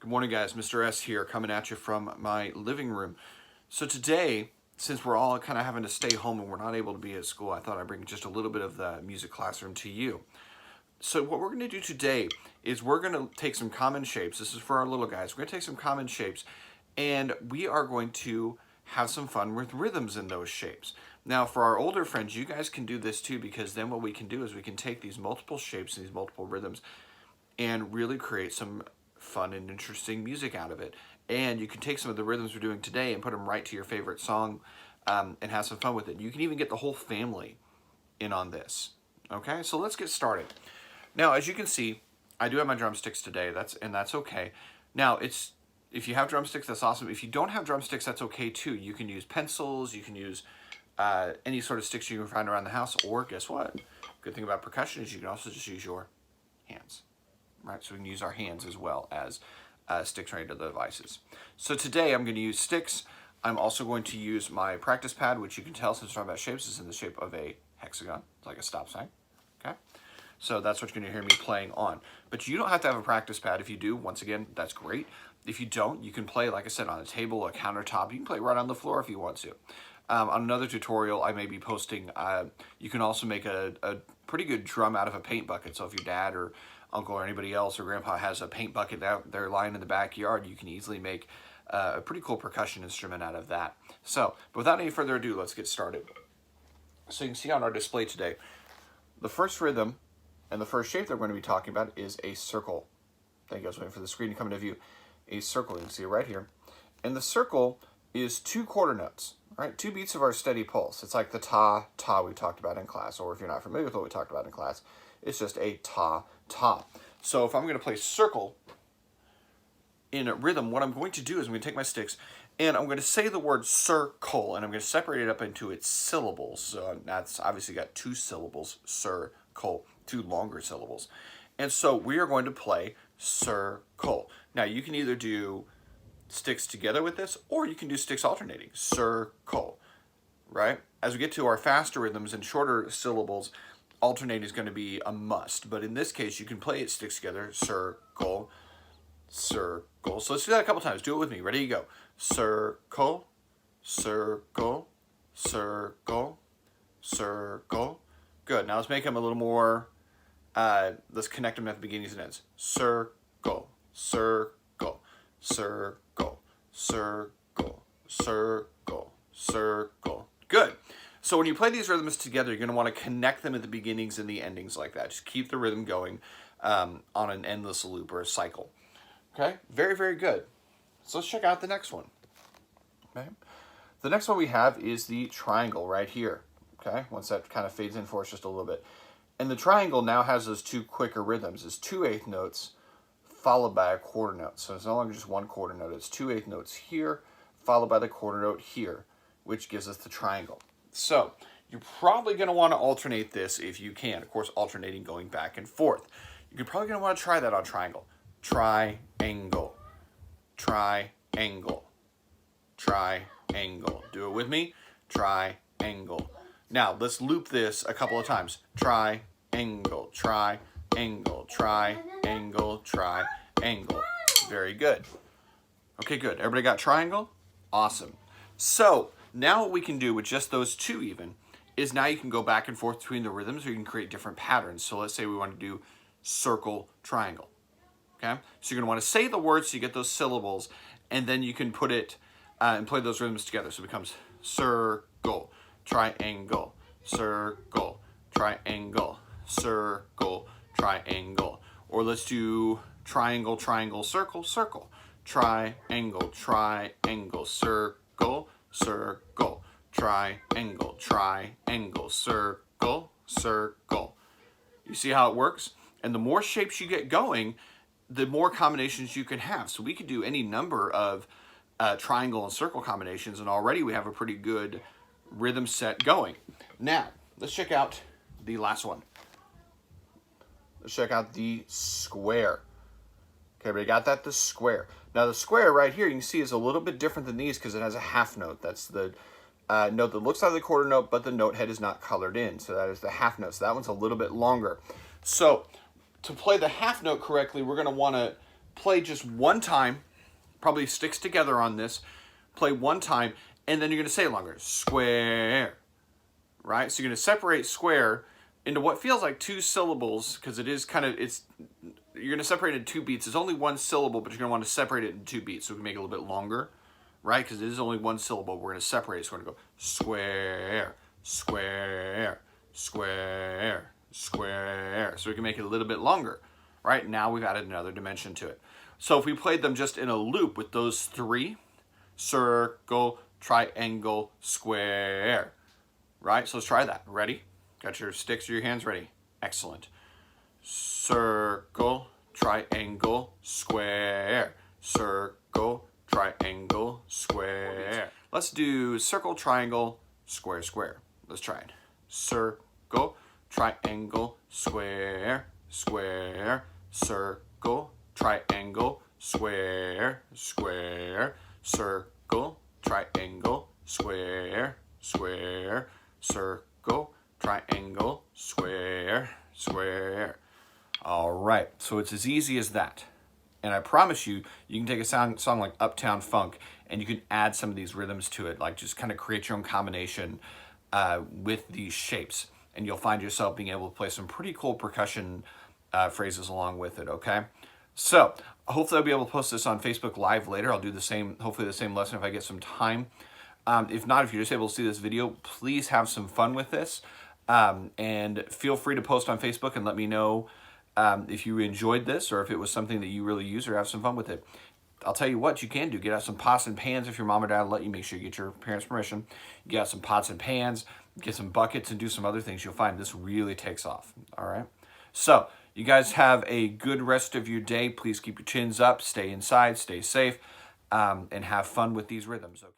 Good morning, guys. Mr. S here, coming at you from my living room. So today, since we're all kind of having to stay home and we're not able to be at school, I thought I'd bring just a little bit of the music classroom to you. So what we're going to do today is we're going to take some common shapes. This is for our little guys. We're going to take some common shapes, and we are going to have some fun with rhythms in those shapes. Now, for our older friends, you guys can do this too, because then what we can do is we can take these multiple shapes and these multiple rhythms and really create some fun and interesting music out of it. And you can take some of the rhythms we're doing today and put them right to your favorite song, and have some fun with it. You can even get the whole family in on this. Okay, so let's get started. Now, as you can see, I do have my drumsticks today. That's okay. Now, if you have drumsticks, that's awesome. If you don't have drumsticks, that's okay too. You can use pencils. You can use any sort of sticks you can find around the house. Or guess what? Good thing about percussion is you can also just use your hands. Right, so we can use our hands as well as sticks right into the devices. So today I'm going to use sticks. I'm also going to use my practice pad, which you can tell since we're talking about shapes is in the shape of a hexagon. It's like a stop sign. Okay, so that's what you're going to hear me playing on. But you don't have to have a practice pad. If you do, once again, that's great. If you don't, you can play, like I said, on a table, a countertop. You can play right on the floor if you want to. On another tutorial I may be posting, you can also make a pretty good drum out of a paint bucket. So if your dad or uncle or anybody else or grandpa has a paint bucket out there lying in the backyard, you can easily make a pretty cool percussion instrument out of that. So, but without any further ado, let's get started. So you can see on our display today, the first rhythm and the first shape that we're going to be talking about is a circle. Thank you. I was waiting for the screen to come into view. A circle, you can see it right here. And the circle is 2 quarter notes, right? 2 beats of our steady pulse. It's like the ta, ta we talked about in class, or if you're not familiar with what we talked about in class, it's just a ta, ta. So if I'm going to play circle in a rhythm, what I'm going to do is I'm going to take my sticks and I'm going to say the word circle, and I'm going to separate it up into its syllables. So that's obviously got 2 syllables, circle, 2 longer syllables. And so we are going to play circle. Now you can either do sticks together with this, or you can do sticks alternating, circle, right? As we get to our faster rhythms and shorter syllables, alternate is going to be a must, but in this case you can play it sticks together, circle, circle. So let's do that a couple times. Do it with me. Ready, you go. Circle, circle, circle, circle. Good. Now let's make them a little more, let's connect them at the beginnings and ends. Circle, circle, circle, circle, circle, circle. Good. So when you play these rhythms together, you're going to want to connect them at the beginnings and the endings like that. Just keep the rhythm going on an endless loop or a cycle. Okay? Very, very good. So let's check out the next one. Okay? The next one we have is the triangle right here. Okay? Once that kind of fades in for us just a little bit. And the triangle now has those 2 quicker rhythms. It's 2 eighth notes followed by a quarter note. So it's no longer just 1 quarter note. It's 2 eighth notes here followed by the quarter note here, which gives us the triangle. So you're probably going to want to alternate this if you can. Of course, alternating going back and forth. You're probably going to want to try that on triangle. Triangle, triangle, triangle. Do it with me. Triangle. Now let's loop this a couple of times. Triangle, triangle, triangle, triangle. Very good. Okay, good. Everybody got triangle? Awesome. So now what we can do with just those 2 even is now you can go back and forth between the rhythms, or you can create different patterns. So let's say we want to do circle, triangle. Okay? So you're going to want to say the words so you get those syllables, and then you can put it and play those rhythms together. So it becomes circle, triangle, circle, triangle, circle, triangle. Or let's do triangle, triangle, circle, circle. Triangle, triangle, circle, circle, triangle, triangle, circle, circle. You see how it works? And the more shapes you get going, the more combinations you can have. So we could do any number of triangle and circle combinations, and already we have a pretty good rhythm set going. Now, let's check out the last one. Let's check out the square. Okay, everybody got that? The square. Now the square right here, you can see, is a little bit different than these because it has a half note. That's the note that looks like the quarter note, but the note head is not colored in. So that is the half note. So that one's a little bit longer. So to play the half note correctly, we're going to want to play just one time, probably sticks together on this, play one time, and then you're going to say it longer. Square, right? So you're going to separate square into what feels like two syllables, because it is kind of, you're going to separate it in two beats. It's only one syllable, but you're going to want to separate it in two beats so we can make it a little bit longer, right? Because it is only one syllable. We're going to separate it. So we're going to go square, square, square, square. So we can make it a little bit longer, right? Now we've added another dimension to it. So if we played them just in a loop with those three, circle, triangle, square, right? So let's try that. Ready? Got your sticks or your hands ready? Excellent. Circle, triangle, square. Circle, triangle, square. Let's do circle, triangle, square, square. Let's try it. Circle, triangle, square, square. Circle, triangle, square, square. Circle, triangle, square, square. Circle, triangle, square, square. All right, so it's as easy as that. And I promise you, you can take a song like Uptown Funk and you can add some of these rhythms to it, like just kind of create your own combination with these shapes. And you'll find yourself being able to play some pretty cool percussion phrases along with it, okay? So hopefully I'll be able to post this on Facebook Live later. I'll do the same, hopefully the same lesson if I get some time. If not, if you're just able to see this video, please have some fun with this. And feel free to post on Facebook and let me know if you enjoyed this or if it was something that you really use or have some fun with it. I'll tell you what you can do. Get out some pots and pans if your mom or dad will let you. Make sure you get your parents' permission. Get out some pots and pans, get some buckets, and do some other things. You'll find this really takes off. All right? So you guys have a good rest of your day. Please keep your chins up, stay inside, stay safe, and have fun with these rhythms. Okay?